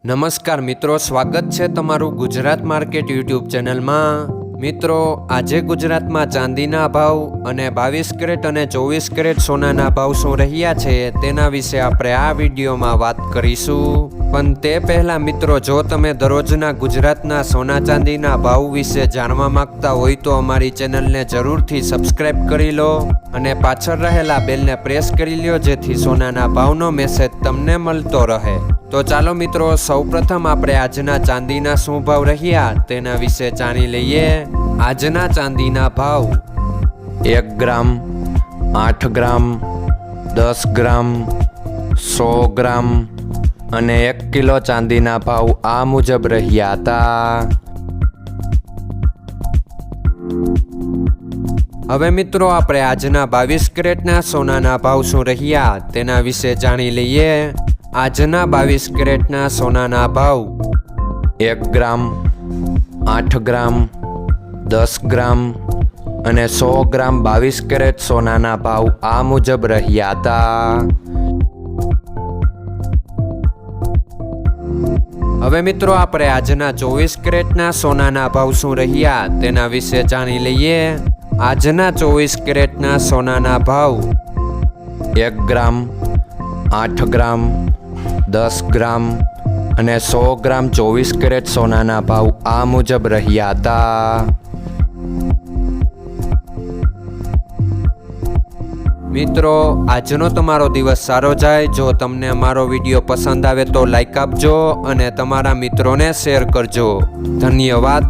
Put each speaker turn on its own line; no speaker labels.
નમસ્કાર મિત્રો, સ્વાગત છે તમારું ગુજરાત માર્કેટ યુટ્યુબ ચેનલમાં। મિત્રો, આજે ગુજરાતમાં ચાંદીના ભાવ અને 22 કેરેટ અને 24 કેરેટ સોનાના ભાવ શું રહ્યા છે તેના વિશે આપણે આ વિડીયોમાં વાત કરીશું। પણ તે પહેલાં મિત્રો, જો તમે દરરોજના ગુજરાતના સોના ચાંદીના ભાવ વિશે જાણવા માંગતા હોય તો અમારી ચેનલને જરૂરથી સબસ્ક્રાઈબ કરી લો અને પાછળ રહેલા બેલને પ્રેસ કરી લ્યો, જેથી સોનાના ભાવનો મેસેજ તમને મળતો રહે। તો ચાલો મિત્રો, સૌપ્રથમ આપણે આજના ચાંદીના શું ભાવ રહ્યા તેના વિશે જાણી લઈએ। આજના ચાંદીના ભાવ 1 ગ્રામ, 8 ગ્રામ, 10 ગ્રામ, 100 ગ્રામ અને 1 કિલો ચાંદીના ભાવ આ મુજબ રહ્યા હતા। હવે મિત્રો, આપણે આજના 22 કેરેટના સોનાના ભાવ શું રહ્યા તેના વિશે જાણી લઈએ। આજના 22 કેરેટના સોનાના ભાવ 1 ગ્રામ, 8 ગ્રામ, 10 ગ્રામ અને 100 ગ્રામ 22 કેરેટ સોનાના ભાવ આ મુજબ રહ્યા હતા। હવે મિત્રો, આપણે આજના 24 કેરેટના સોનાના ભાવ શું રહ્યા તેના વિશે જાણી લઈએ। આજના 24 કેરેટના સોનાના ભાવ 1 ગ્રામ, 8 ગ્રામ, 10 ગ્રામ અને 100 ગ્રામ 24 કેરેટ સોનાના ભાવ આ મુજબ રહ્યા હતા। મિત્રો, આજનો તમારો દિવસ સારો જાય। જો તમને અમારો વિડીયો પસંદ આવે તો લાઈક આપજો અને તમારા મિત્રોને શેર કરજો। ધન્યવાદ।